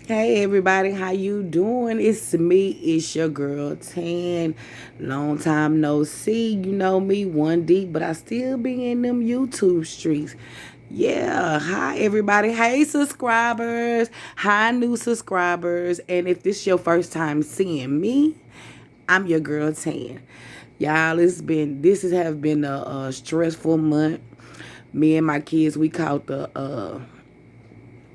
Hey everybody, how you doing? It's me, it's your girl Tan. Long time no see. You know me, one deep, but I still be in them YouTube streets. Yeah, hi everybody. Hey subscribers. Hi new subscribers. And if this your first time seeing me, I'm your girl Tan. Y'all, this has have been a stressful month. Me and my kids, we caught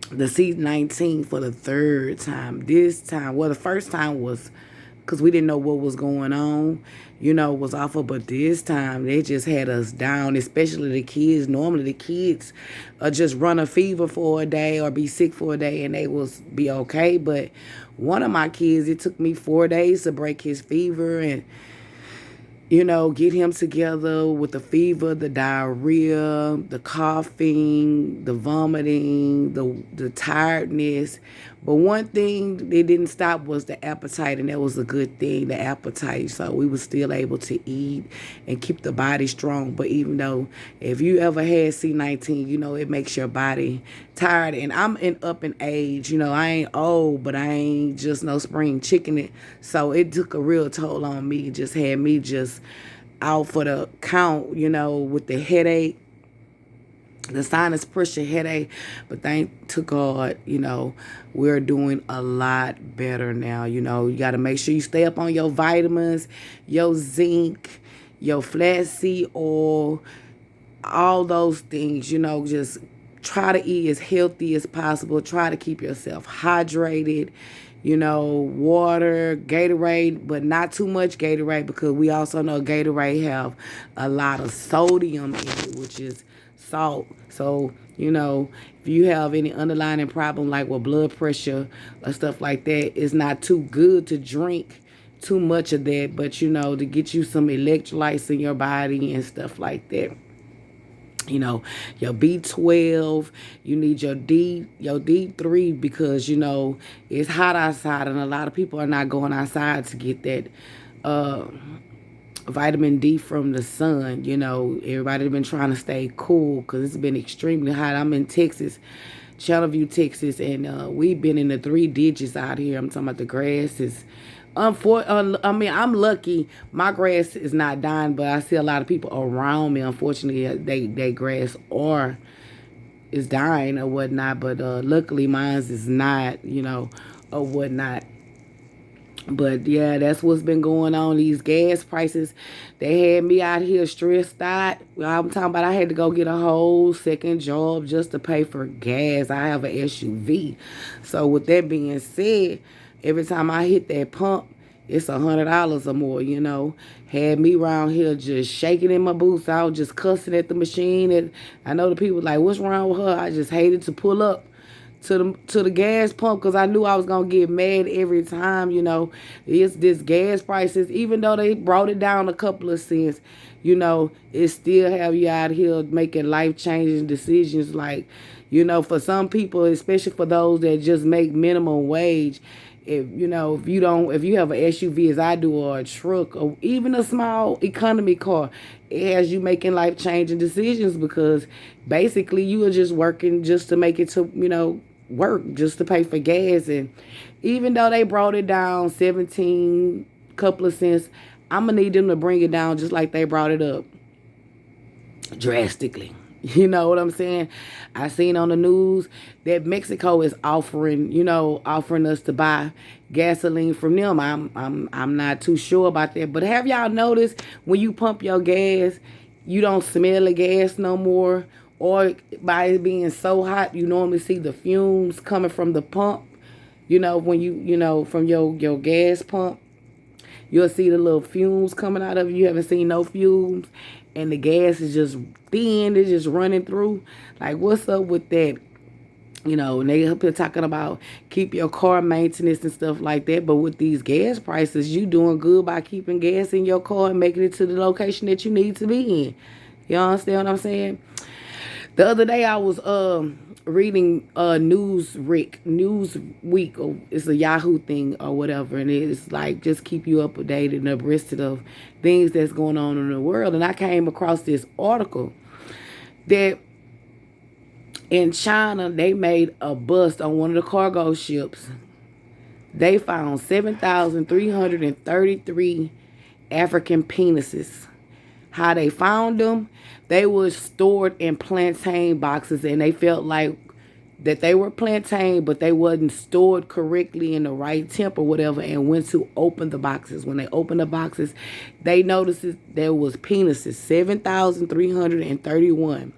the C-19 for the third time. This time, well, the first time was because we didn't know what was going on. It was awful. But this time, they just had us down, especially the kids. Normally, the kids just run a fever for a day or be sick for a day and they will be okay. But one of my kids, it took me 4 days to break his fever and get him together with the fever, the diarrhea, the coughing, the vomiting, the tiredness. But one thing they didn't stop was the appetite, and that was a good thing, the appetite. So we were still able to eat and keep the body strong. But even though if you ever had C-19, it makes your body tired. And I'm up in age. I ain't old, but I ain't just no spring chicken it. So it took a real toll on me. It just had me just out for the count, with the headache, the sinus pressure, headache. But thank to God, we're doing a lot better now. You got to make sure you stay up on your vitamins, your zinc, your flaxseed oil, all those things. Just try to eat as healthy as possible. Try to keep yourself hydrated. Water, Gatorade, but not too much Gatorade, because we also know Gatorade have a lot of sodium in it, which is salt. So, if you have any underlying problem like with blood pressure or stuff like that, it's not too good to drink too much of that, but to get you some electrolytes in your body and stuff like that. Your B12, you need your D3, because it's hot outside and a lot of people are not going outside to get that uh vitamin D from the sun. Everybody been trying to stay cool because it's been extremely hot. I'm in Texas, Channelview, Texas, and we've been in the 3 digits out here. I'm talking about the grass is I'm lucky. My grass is not dying, but I see a lot of people around me. Unfortunately, they grass or is dying or whatnot. But luckily, mine is not. Or whatnot. But yeah, that's what's been going on. These gas prices, they had me out here stressed out. I'm talking about I had to go get a whole second job just to pay for gas. I have an SUV. So with that being said, every time I hit that pump, it's $100 or more. Had me around here just shaking in my boots. I was just cussing at the machine. And I know the people like, what's wrong with her? I just hated to pull up to the gas pump because I knew I was gonna get mad every time. It's this gas prices, even though they brought it down a couple of cents, it still have you out here making life changing decisions. Like, for some people, especially for those that just make minimum wage, if you have an SUV as I do, or a truck, or even a small economy car, it has you making life changing decisions, because basically you are just working just to make it to work, just to pay for gas. And even though they brought it down 17 couple of cents, I'm gonna need them to bring it down just like they brought it up drastically. You know what I'm saying? I seen on the news that Mexico is offering us to buy gasoline from them. I'm not too sure about that. But have y'all noticed when you pump your gas, you don't smell the gas no more? Or by it being so hot, you normally see the fumes coming from the pump. When from your gas pump, you'll see the little fumes coming out of it. You haven't seen no fumes, and the gas is just thin. It's just running through. Like, what's up with that? And they up here talking about keep your car maintenance and stuff like that. But with these gas prices, you doing good by keeping gas in your car and making it to the location that you need to be in. You understand what I'm saying? The other day I was reading Newsweek, or it's a Yahoo thing or whatever, and it's like just keep you up to date and abreast of things that's going on in the world. And I came across this article that In China, they made a bust on one of the cargo ships. They found 7,333 African penises. How they found them? They were stored in plantain boxes, and they felt like that they were plantain, but they wasn't stored correctly in the right temp or whatever, and went to open the boxes. When they opened the boxes, they noticed there was penises, 7,331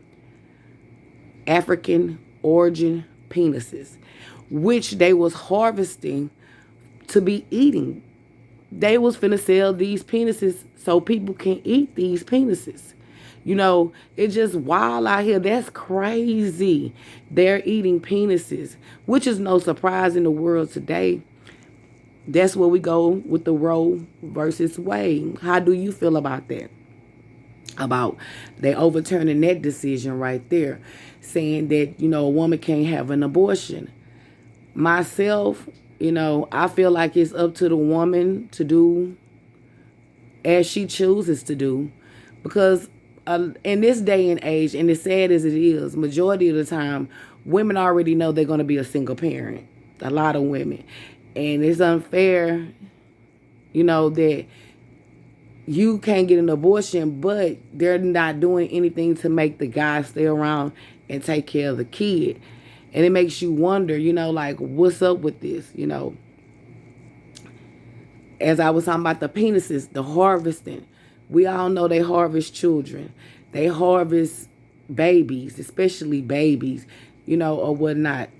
African origin penises, which they was harvesting to be eating. They was finna sell these penises so people can eat these penises. You know, it's just wild out here. That's crazy. They're eating penises, which is no surprise in the world today. That's where we go with the Roe versus Wade. How do you feel about that? About they overturning that decision right there, saying that, you know, a woman can't have an abortion. Myself, you know, I feel like it's up to the woman to do as she chooses to do, because in this day and age, and as sad as it is, majority of the time, women already know they're going to be a single parent. A lot of women. And it's unfair, you know, that you can't get an abortion, but they're not doing anything to make the guy stay around and take care of the kid. And it makes you wonder, you know, like, what's up with this, you know? As I was talking about the penises, the harvesting. We all know they harvest children. They harvest babies, especially babies, you know, or whatnot.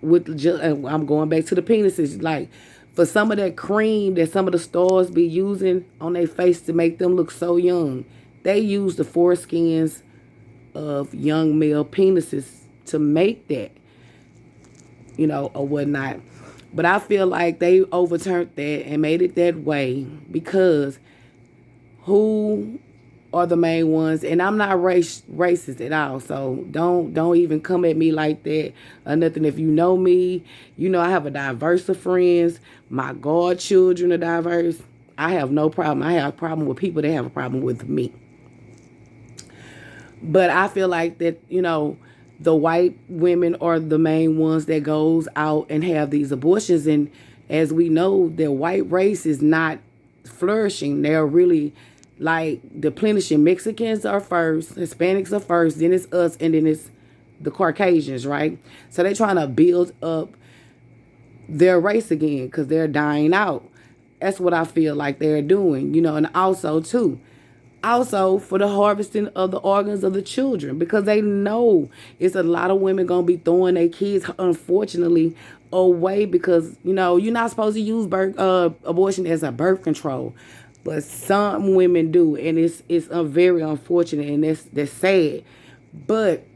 I'm going back to the penises. Like, for some of that cream that some of the stars be using on their face to make them look so young, they use the foreskins of young male penises to make that, you know, or whatnot. But I feel like they overturned that and made it that way because who are the main ones? And I'm not racist at all, so don't even come at me like that or nothing. If you know me, you know I have a diverse of friends. My godchildren are diverse. I have no problem. I have a problem with people that have a problem with me. But I feel like that, you know, the white women are the main ones that goes out and have these abortions. And as we know, the white race is not flourishing. They're really like deplenishing. Mexicans are first, Hispanics are first, then it's us, and then it's the Caucasians, right? So they're trying to build up their race again because they're dying out. That's what I feel like they're doing, you know. And also for the harvesting of the organs of the children, because they know it's a lot of women gonna be throwing their kids, unfortunately, away because, you know, you're not supposed to use abortion as a birth control, but some women do, and it's very unfortunate, and that's sad. But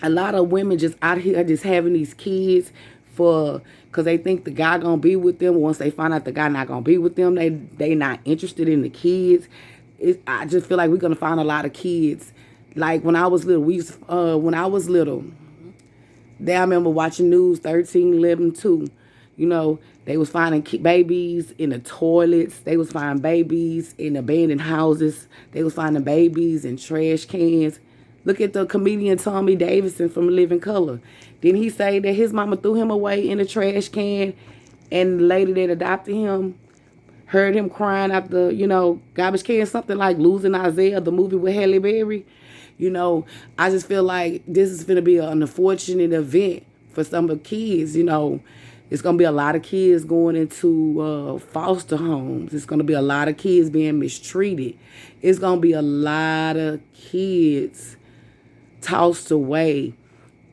a lot of women just out here just having these kids because they think the guy gonna be with them. Once they find out the guy not gonna be with them, they not interested in the kids. I just feel like we're gonna find a lot of kids. Like when I was little, I remember watching News 13, 11, 2. You know, they was finding babies in the toilets. They was finding babies in abandoned houses. They was finding babies in trash cans. Look at the comedian Tommy Davidson from Living Color. Didn't he say that his mama threw him away in a trash can, and the lady that adopted him heard him crying out the, you know, garbage can, something like Losing Isaiah, the movie with Halle Berry. You know, I just feel like this is going to be an unfortunate event for some of the kids. You know, it's going to be a lot of kids going into foster homes. It's going to be a lot of kids being mistreated. It's going to be a lot of kids tossed away.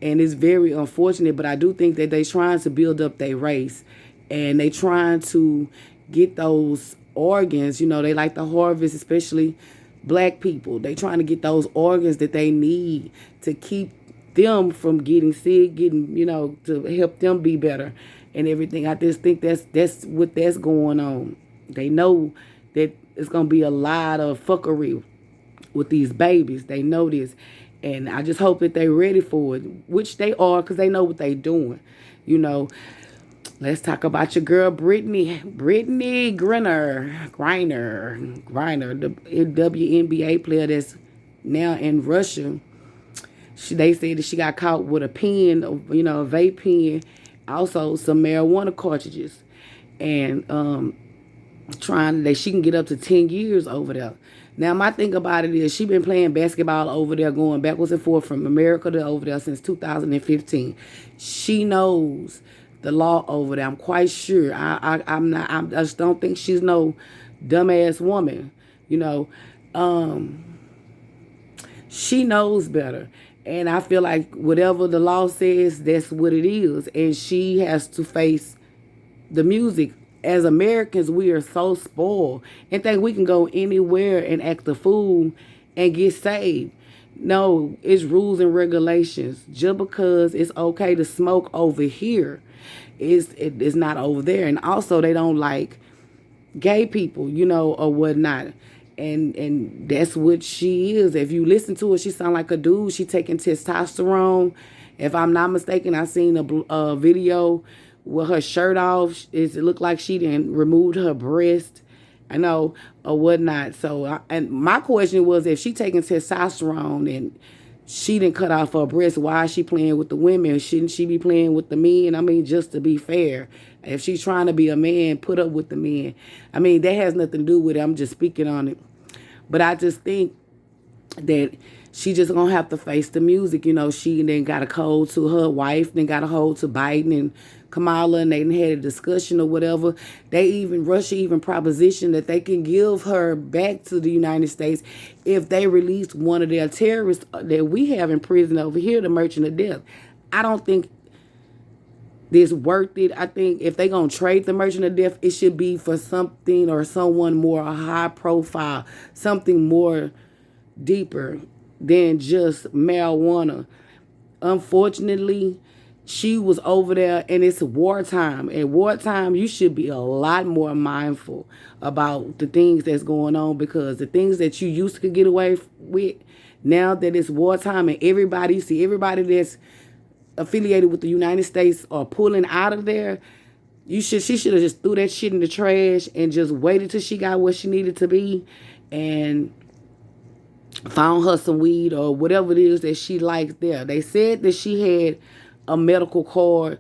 And it's very unfortunate, but I do think that they're trying to build up their race. And they trying to get those organs. You know, they like to harvest, especially black people. They trying to get those organs that they need to keep them from getting sick, you know, to help them be better and everything. I just think that's what that's going on. They know that it's going to be a lot of fuckery with these babies. They know this. And I just hope that they're ready for it, which they are, because they know what they're doing. You know, let's talk about your girl, Brittany Griner, the WNBA player that's now in Russia. They said that she got caught with a pen, a vape pen, also some marijuana cartridges, and trying that she can get up to 10 years over there. Now, my thing about it is she been playing basketball over there, going backwards and forth from America to over there since 2015. She knows the law over there. I'm quite sure. I'm not. I just don't think she's no dumbass woman. You know, she knows better. And I feel like whatever the law says, that's what it is. And she has to face the music. As Americans, we are so spoiled and think we can go anywhere and act a fool and get saved. No, it's rules and regulations. Just because it's okay to smoke over here, it's not over there. And also, they don't like gay people, or whatnot. And that's what she is. If you listen to her, she sound like a dude. She taking testosterone. If I'm not mistaken, I seen a video with her shirt off. It looked like she didn't removed her breast, or whatnot. So, and my question was, if she taking testosterone and she didn't cut off her breast, why is she playing with the women? Shouldn't she be playing with the men? I mean, just to be fair, if she's trying to be a man, put up with the men. I mean, that has nothing to do with it. I'm just speaking on it. But I just think that she just gonna have to face the music. She then got a hold to her wife, then got a hold to Biden and Kamala, and they had a discussion or whatever. Russia even propositioned that they can give her back to the United States if they release one of their terrorists that we have in prison over here, the Merchant of Death. I don't think this worth it. I think if they gonna trade the Merchant of Death, it should be for something or someone more high profile, something more deeper than just marijuana. Unfortunately, she was over there, and it's wartime. At wartime, you should be a lot more mindful about the things that's going on, because the things that you used to get away with, now that it's wartime and everybody that's affiliated with the United States are pulling out of there, she should have just threw that shit in the trash and just waited till she got where she needed to be and found her some weed or whatever it is that she likes there. They said that she had a medical card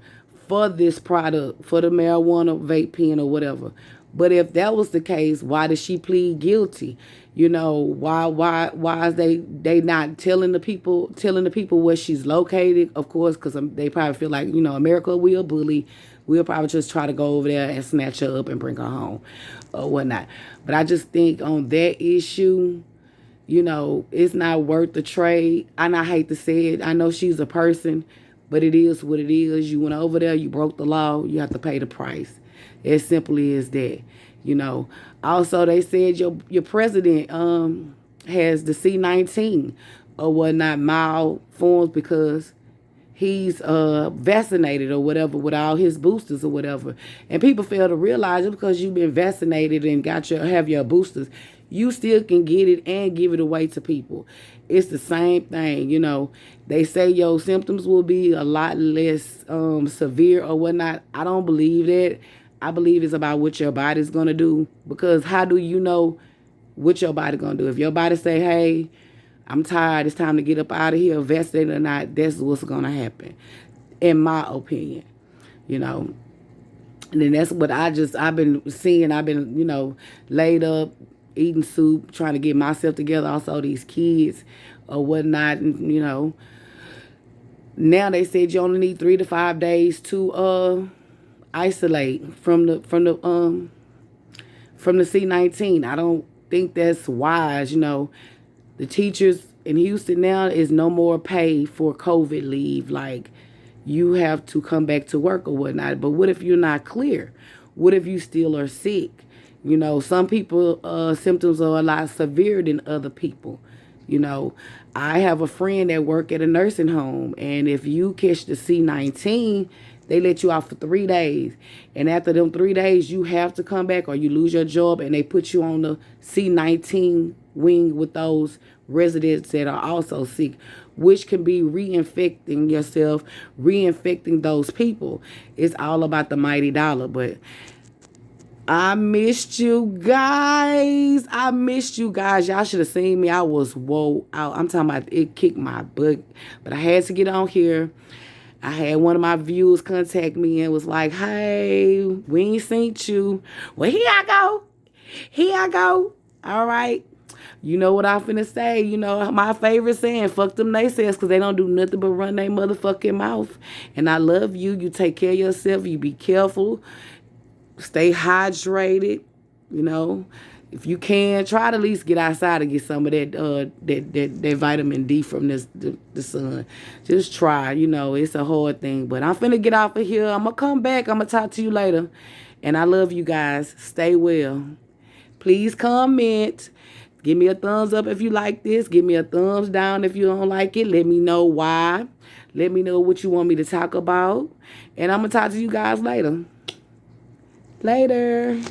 for this product, for the marijuana vape pen or whatever. But if that was the case, why did she plead guilty? Why is they not telling the people where she's located? Of course, because they probably feel like, America will bully. We'll probably just try to go over there and snatch her up and bring her home or whatnot. But I just think on that issue, it's not worth the trade. And I hate to say it. I know she's a person, but it is what it is. You went over there, you broke the law, you have to pay the price. As simply as that. Also, they said your president has the C-19 or whatnot, mild forms, because he's vaccinated or whatever with all his boosters or whatever. And people fail to realize it, because you've been vaccinated and have your boosters, you still can get it and give it away to people. It's the same thing, They say your symptoms will be a lot less severe or whatnot. I don't believe that. I believe it's about what your body's going to do, because how do you know what your body's going to do? If your body say, hey, I'm tired, it's time to get up out of here, vaccinated or not, that's what's going to happen, in my opinion, And then that's what I've been seeing. I've been, laid up, eating soup, trying to get myself together. Also, these kids or whatnot, and, now they said you only need 3 to 5 days to isolate from the C-19. I don't think that's wise. The teachers in Houston now is no more pay for COVID leave. Like, you have to come back to work or whatnot. But what if you're not clear? What if you still are sick? Some people symptoms are a lot severe than other people. I have a friend that work at a nursing home, and if you catch the C-19, they let you out for 3 days. And after them 3 days, you have to come back or you lose your job, and they put you on the C-19 wing with those residents that are also sick, which can be reinfecting yourself, reinfecting those people. It's all about the mighty dollar. But I missed you guys. I missed you guys. Y'all should have seen me. I was whoa out. I'm talking about it kicked my butt. But I had to get on here. I had one of my viewers contact me and was like, hey, we ain't seen you. Well, here I go. Here I go. All right. You know what I'm finna say. You know, my favorite saying, fuck them naysayers, because they don't do nothing but run their motherfucking mouth. And I love you. You take care of yourself. You be careful. Stay hydrated. You know, if you can, try to at least get outside and get some of that vitamin D from the sun. Just try. You know, it's a hard thing. But I'm finna get off of here. I'm going to come back. I'm going to talk to you later. And I love you guys. Stay well. Please comment. Give me a thumbs up if you like this. Give me a thumbs down if you don't like it. Let me know why. Let me know what you want me to talk about. And I'm going to talk to you guys later. Later.